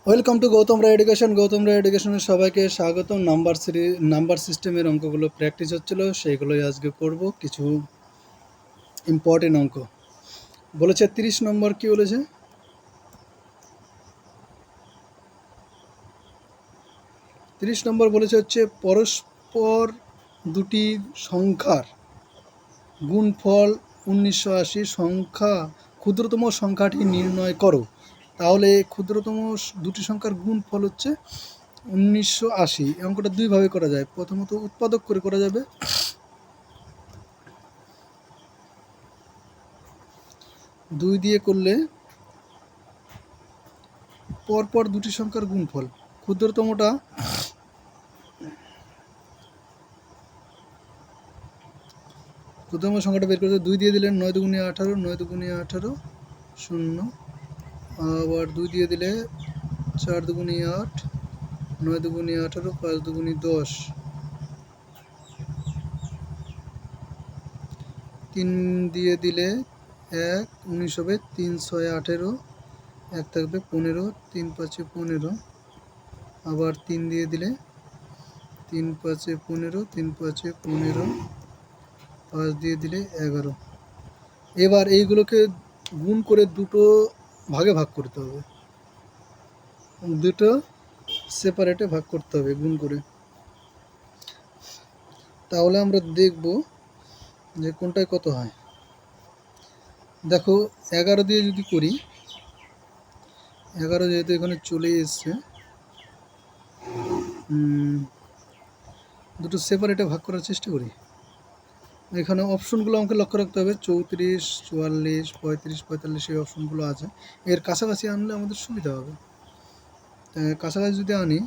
Welcome to Gautam Roy education. Gautam Roy এডুকেশনের সবাইকে স্বাগতম। নাম্বার সিস্টেমের অঙ্কগুলো প্র্যাকটিস হচ্ছিল, সেইগুলোই আজকে করব। কিছু ইম্পর্টেন্ট অঙ্ক বলেছে। 30 নম্বর কি বলেছে? 30 নম্বর বলেছে হচ্ছে পরস্পর দুটি সংখ্যার গুণফল 1980 সংখ্যা ক্ষুদ্রতম সংখ্যাটি নির্ণয় করো। তাহলে ক্ষুদ্রতম দুটি সংখ্যার গুণফল হচ্ছে 1980। এই অঙ্কটা দুইভাবে করা যায়। প্রথমত উৎপাদক করে করা যাবে। দুই দিয়ে করলে পরপর দুটি সংখ্যার গুণফল, ক্ষুদ্রতম সংখ্যাটা বের করতে 2 দিয়ে দিলে 9 দুগুণে 18, 9 দুগুণে 18 শূন্য। আবার 2 দিয়ে দিলে 4 দুগুণে 8, 9 দুগুণে 18, 5 দুগুণে 10, 3 দিয়ে দিলে 1, 19 হবে, 3 6 18, 1 থাকবে 15, 3 5 15। আবার 3 দিয়ে দিলে 3 5 15, 3 5 15, 5 দিয়ে দিলে 11। এবার এইগুলোকে গুণ করে দুটো ভাগে ভাগ করতে হবে, দুটো সেপারেটে ভাগ করতে হবে গুণ করে। তাহলে আমরা দেখব যে কোনটায় কত হয়। দেখো 11 দিয়ে যদি করি, 11 যেহেতু এখানে চলে এসছে, দুটো সেপারেটে ভাগ করার চেষ্টা করি। এখানে অপশনগুলো আমাকে লক্ষ্য রাখতে হবে। 34, 44, 35, 45 এই অপশনগুলো আছে। এর কাছাকাছি আনলে আমাদের সুবিধা হবে। কাছাকাছি যদি আনি,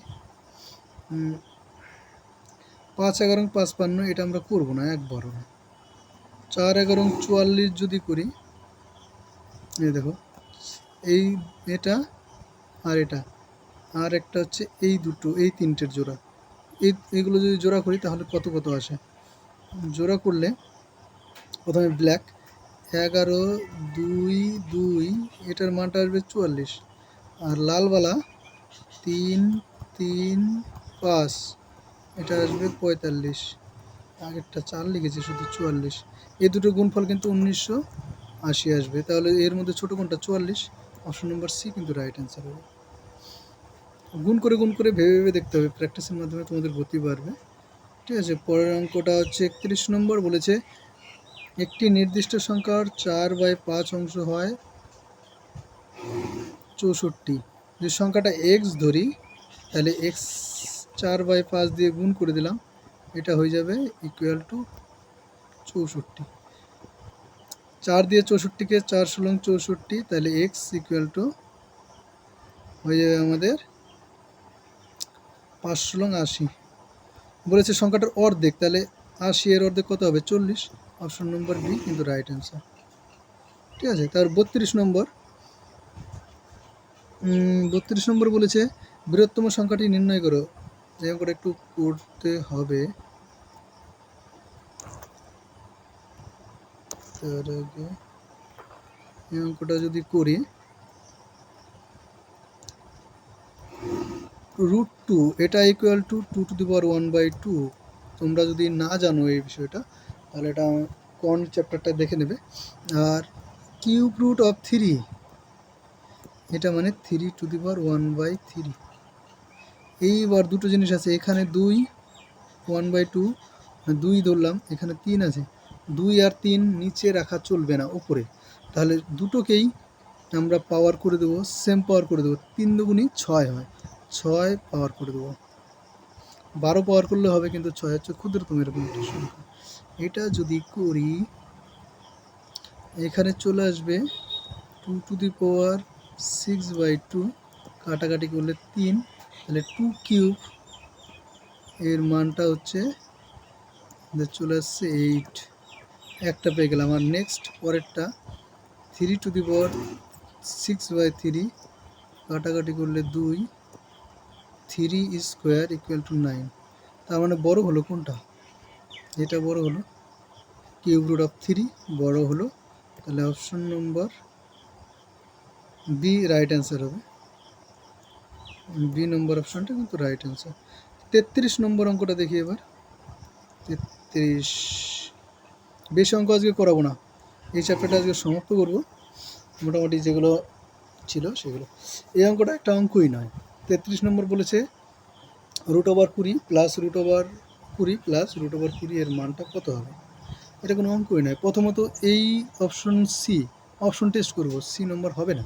5 11 55, এটা আমরা করব না, একবারও না। 4 11 44 যদি করি, এই দেখো এই এটা আর এটা আর একটা হচ্ছে এই দুটো, এই তিনটের জোড়া, এইগুলো যদি জোড়া করি তাহলে কত কত আসে। জোড়া করলে প্রথমে ব্ল্যাক 11 2 2, এটার মানটা আসবে 44। আর লালবালা 3 3 5, এটা আসবে 45। আগেরটা 4 লিখেছি, শুধু 44। এই দুটো গুণফল কিন্তু 1980 আসবে। তাহলে এর মধ্যে ছোটো কোনটা? 44। অপশন নম্বর সি কিন্তু রাইট অ্যান্সার হবে। গুণ করে ভেবে ভেবে দেখতে হবে। প্র্যাকটিসের মাধ্যমে তোমাদের গতি বাড়বে। ঠিক আছে। পরের অঙ্কটা হচ্ছে 31 নম্বর বলেছে, একটি নির্দিষ্ট সংখ্যার 4/5 অংশ হয় 64। যে সংখ্যাটা এক্স ধরি, তাহলে এক্স 4/5 দিয়ে গুণ করে দিলাম, এটা হয়ে যাবে ইকুয়াল টু 64। 4 দিয়ে 64কে 4 × 64, তাহলে এক্স ইকুয়াল টু হয়ে যাবে আমাদের 5 × 80। বলেছে সংখ্যাটার অর্ধেক, তাহলে 80 এর অর্ধেক কত হবে? 40। অপশন নম্বর বি কিন্তু রাইট অ্যান্সার। ঠিক আছে। তার 32 নম্বর, 32 নম্বর বলেছে বৃহত্তম সংখ্যাটি নির্ণয় করো। এই অঙ্কটা একটু করতে হবে। তার আগে এই অঙ্কটা যদি করি, √2 এটা ইকুয়াল টু 2⁴1/2। তোমরা যদি না জানো এই বিষয়টা, তাহলে এটা কোন চ্যাপ্টারটা দেখে নেবে। আর √3 এটা মানে 3⁴1/3। এইবার দুটো জিনিস আছে, এখানে 2 1/2 2 ধরলাম, এখানে 3 আছে। 2 আর 3 নিচে রাখা চলবে না, উপরে। তাহলে দুটোকেই আমরা পাওয়ার করে দেবো, সেম পাওয়ার করে দেবো। 3 দুগুণি 6 হয়, 6 পাওয়ার করে দেবো। 12 পাওয়ার করলে হবে, কিন্তু 6 হচ্ছে ক্ষুদ্রতম এরকম একটা সংখ্যা। এটা যদি করি, এখানে চলে আসবে 2⁶/2, কাটাকাটি করলে 3, তাহলে 2³ এর মানটা হচ্ছে চলে আসছে 8। একটা পেয়ে গেলাম। আর নেক্সট পরেরটা 3⁶/3, কাটাকাটি করলে 2, 3² = 9। তার মানে বড় হলো কোনটা? এটা বড় হলো, √3 বড় হলো। তাহলে option number B right answer হবে। বি নম্বর অপশনটা কিন্তু রাইট অ্যান্সার। 33 নম্বর অঙ্কটা দেখি এবার। 33, বেশি অঙ্ক আজকে করাবো না, এই চ্যাপ্টারটা আজকে সমাপ্ত করবো। মোটামুটি যেগুলো ছিল সেগুলো। এই অঙ্কটা একটা অঙ্কই নয়। 33 নম্বর বলেছে √20 প্লাস √20 প্লাস √20 এর মানটা কত হবে। এটা কোনো অঙ্কই নয়। প্রথমত এই অপশন সি, অপশন টেস্ট করব, সি নম্বর হবে না।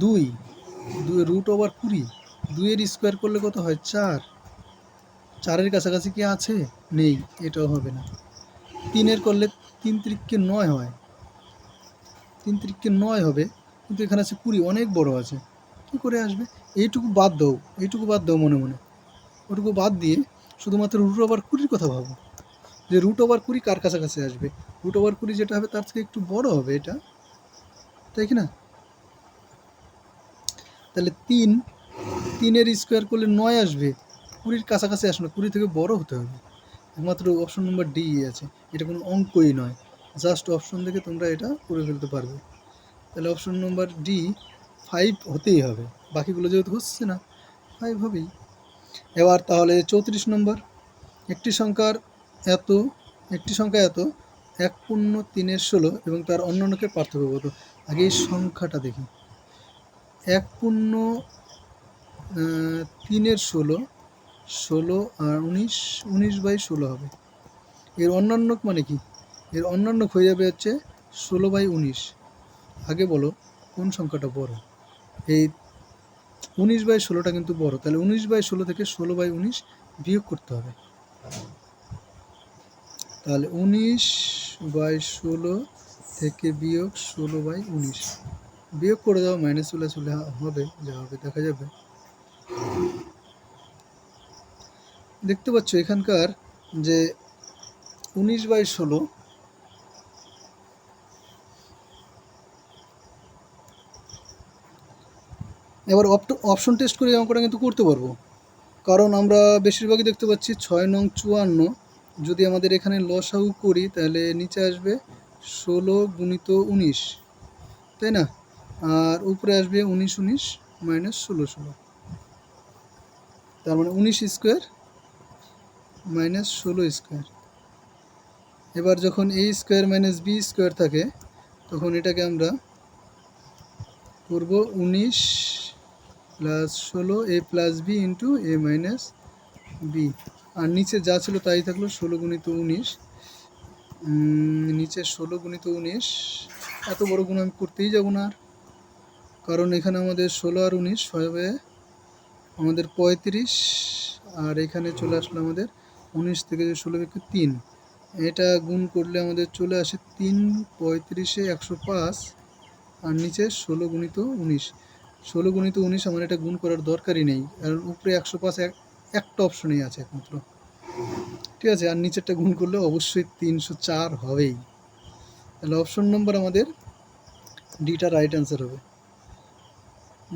2 √20, 2 এর স্কোয়ার করলে কত হয় 4, 4-এর কাছাকাছি কি আছে, নেই, এটাও হবে না। 3 এর করলে 3 × 9 হয়, 3 × 9 হবে, কিন্তু এখানে আছে 20, অনেক বড় আছে, কী করে আসবে। এইটুকু বাদ দাও, এইটুকু বাদ দাও মনে মনে, ওটুকু বাদ দিয়ে শুধুমাত্র √20 কথা ভাবো, যে √20 কার কাছাকাছি আসবে। √20 যেটা হবে তার থেকে একটু বড় হবে এটা, তাই কি না। তাহলে 3-এর স্কোয়ার করলে 9 আসবে, 20-র কাছাকাছি আসবে না, 20 থেকে বড় হতে হবে। একমাত্র অপশন নম্বর ডি আছে, এটা কোনো অঙ্কই নয়, জাস্ট অপশন দেখে তোমরা এটা করে ফেলতে পারবে। তাহলে অপশন নম্বর ডি 5 হতেই হবে, বাকিগুলো যেহেতু হচ্ছে না 5 হবেই। এবার তাহলে 34 নম্বর, একটি সংখ্যা এত 1.3 এবং তার অন্যান্যকে পার্থক্য কত। আগে এই সংখ্যাটা দেখি, 1.3 16 আর 19/16 হবে। এর অন্যান্য মানে কি, এর অন্যান্য হয়ে যাবে হচ্ছে 16/19। আগে বলো কোন সংখ্যাটা বড়। এই 19/16টা কিন্তু বড়, তাহলে 19/16 থেকে 16/19 বিয়োগ করতে হবে। তাহলে 19/16 থেকে বিয়োগ 16/19 বিয়োগ করে দাও, মাইনাস চলে হবে, যা হবে দেখা যাবে। দেখতে পাচ্ছ এখানকার যে 19/16, এবার অপশন টেস্ট করে অঙ্কটা কিন্তু করতে পারবো, কারণ আমরা বেশিরভাগই দেখতে পাচ্ছি 6 নং 54, যদি আমাদের এখানে লসাগু করি তাহলে নিচে আসবে 16 × 19, তাই না, আর উপরে আসবে 19 19 - 16 16, তার মানে 19 স্কোয়ার মাইনাস 16 স্কোয়ার। এবার যখন এ স্কোয়ার মাইনাস বি স্কোয়ার থাকে তখন এটাকে আমরা করব 19 + 16 a + b × a - b, আর নিচে যা ছিল তাই থাকলো 16 × 19, নিচে 16 × 19, এত বড় গুণ আমি করতেই যাব না, কারণ এখানে আমাদের 16 আর 19 হবে আমাদের 35, আর এখানে চলে আসলো আমাদের 19 থেকে 16 বিয়োগ 3, এটা গুণ করলে আমাদের চলে আসে 3 35 105, আর নিচে 16 × 19, 16 × 19 আমার এটা গুণ করার দরকারই নেই, আর উপরে 105 একটা অপশনেই আছে একমাত্র, ঠিক আছে, আর নিচেরটা গুণ করলে অবশ্যই 304 হবেই। তাহলে অপশন নম্বর আমাদের ডিটা রাইট অ্যান্সার হবে।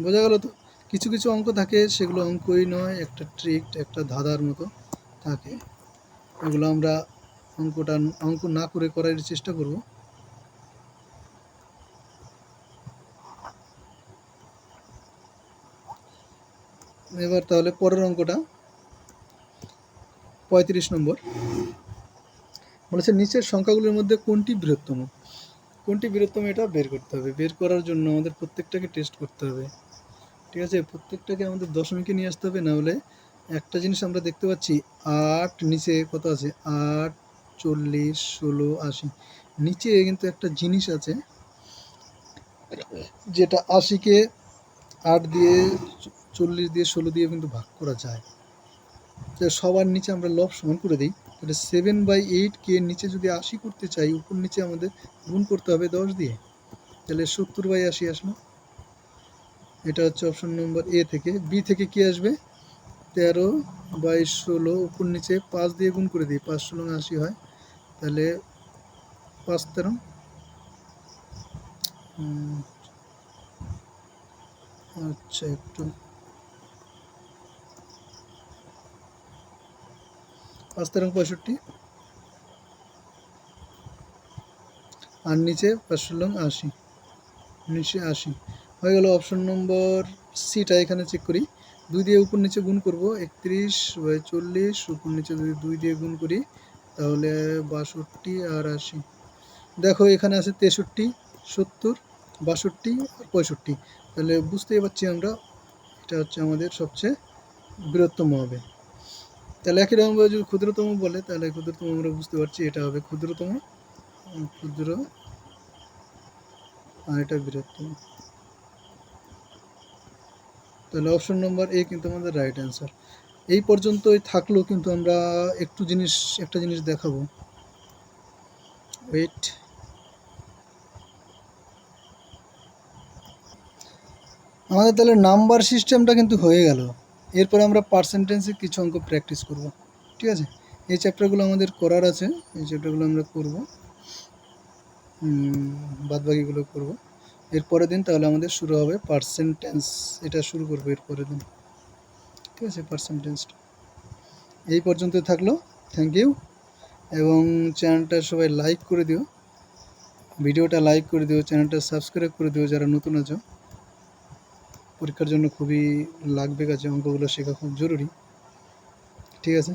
বোঝা গেল তো। কিছু কিছু অঙ্ক থাকে সেগুলো অঙ্কই নয়, একটা ট্রিক, একটা ধাঁধার মতো থাকে, এগুলো আমরা অঙ্ক না করে করার চেষ্টা করব। এবার তাহলে পরের অঙ্কটা 35 নম্বর বলেছে নিচের সংখ্যাগুলির মধ্যে কোনটি বৃহত্তম, কোনটি বৃহত্তম এটা বের করতে হবে। বের করার জন্য আমাদের প্রত্যেকটাকে টেস্ট করতে হবে, ঠিক আছে, প্রত্যেকটাকে আমাদের দশমিকে নিয়ে আসতে হবে, না হলে একটা জিনিস আমরা দেখতে পাচ্ছি 8, নিচে কত আছে 8 40 16 80, নিচে কিন্তু একটা জিনিস আছে যেটা 80-কে 8 দিয়ে 40 দিয়ে 16 দিয়ে কিন্তু ভাগ করা যায়। সবার নিচে আমরা লব সমান করে দিই, তাহলে 7/8 কে নিচে যদি 80 করতে চাই, উপর নিচে আমাদের গুণ করতে হবে 10 দিয়ে, তাহলে 70/80 আসলো। এটা হচ্ছে অপশন নম্বর এ থেকে। বি থেকে কি আসবে 13/16, উপর নিচে 5 দিয়ে গুণ করে দিই, 5 × 16 80 হয়, তাহলে 5 13, আচ্ছা একটু 5 13 65, আর নিচে 5 16 80, নিচে 80 হয়ে গেল। অপশন নম্বর সিটা এখানে চেক করি, 2 দিয়ে উপর নিচে গুণ করব, 31/40 উপর নিচে যদি 2 দিয়ে গুণ করি তাহলে 62 আর 80। দেখো এখানে আছে 63, 70, 62 আর 65। তাহলে বুঝতেই পারছি আমরা এটা হচ্ছে আমাদের সবচেয়ে বৃহত্তম হবে। তাহলে একই রকমভাবে যদি ক্ষুদ্রতম বলে তাহলে ক্ষুদ্রতম আমরা বুঝতে পারছি এটা হবে ক্ষুদ্রতম, ক্ষুদ্র, আর এটা বৃহত্তম। তাহলে অপশন নম্বর এ কিন্তু আমাদের রাইট অ্যান্সার। এই পর্যন্তই থাকলো, কিন্তু আমরা একটা জিনিস দেখাবো। ওয়েট, আমাদের তাহলে নাম্বার সিস্টেমটা কিন্তু হয়ে গেল। এরপরে আমরা পার্সেন্টেজে কিছু অঙ্ক প্র্যাকটিস করব, ঠিক আছে? এই চ্যাপ্টারগুলো আমাদের করার আছে, এই চ্যাপ্টারগুলো আমরা করব, বাদবাকিগুলো করব এরপরের দিন। তাহলে আমাদের শুরু হবে পার্সেন্টেজ, এটা শুরু করবো এরপরের দিন, ঠিক আছে? পার্সেন্টেজটা এই পর্যন্ত থাকলো। Thank you. এবং চ্যানেলটা সবাই লাইক করে দিও, ভিডিওটা লাইক করে দিও, চ্যানেলটা সাবস্ক্রাইব করে দিও যারা নতুন আছো। পরীক্ষার জন্য খুবই লাগবে, কাছে অঙ্কগুলো শেখা খুব জরুরি, ঠিক আছে?